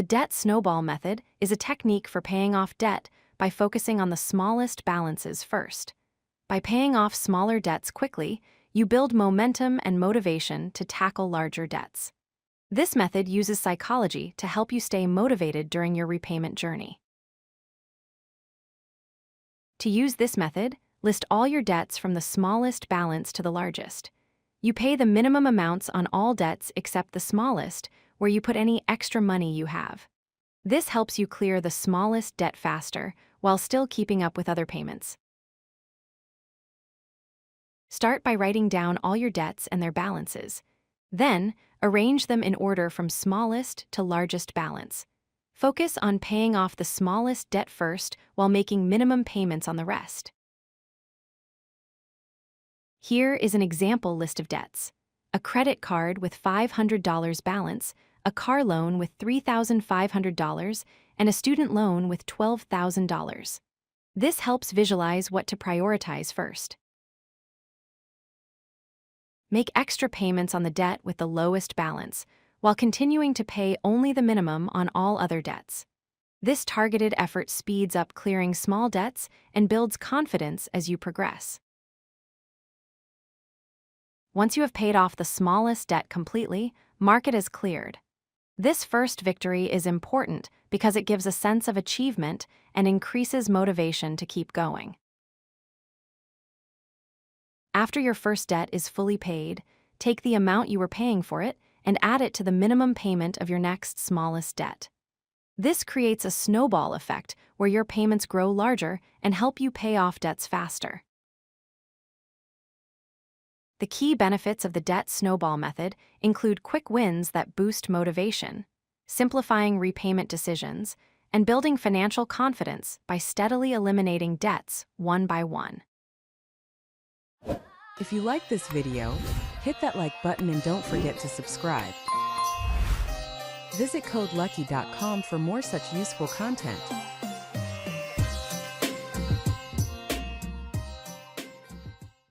The debt snowball method is a technique for paying off debt by focusing on the smallest balances first. By paying off smaller debts quickly, you build momentum and motivation to tackle larger debts. This method uses psychology to help you stay motivated during your repayment journey. To use this method, list all your debts from the smallest balance to the largest. You pay the minimum amounts on all debts except the smallest, where you put any extra money you have. This helps you clear the smallest debt faster while still keeping up with other payments. Start by writing down all your debts and their balances. Then, arrange them in order from smallest to largest balance. Focus on paying off the smallest debt first while making minimum payments on the rest. Here is an example list of debts: a credit card with $500 balance, a car loan with $3,500, and a student loan with $12,000. This helps visualize what to prioritize first. Make extra payments on the debt with the lowest balance, while continuing to pay only the minimum on all other debts. This targeted effort speeds up clearing small debts and builds confidence as you progress. Once you have paid off the smallest debt completely, mark it as cleared. This first victory is important because it gives a sense of achievement and increases motivation to keep going. After your first debt is fully paid, take the amount you were paying for it and add it to the minimum payment of your next smallest debt. This creates a snowball effect where your payments grow larger and help you pay off debts faster. The key benefits of the debt snowball method include quick wins that boost motivation, simplifying repayment decisions, and building financial confidence by steadily eliminating debts one by one. If you like this video, hit that like button and don't forget to subscribe. Visit CodeLucky.com for more such useful content.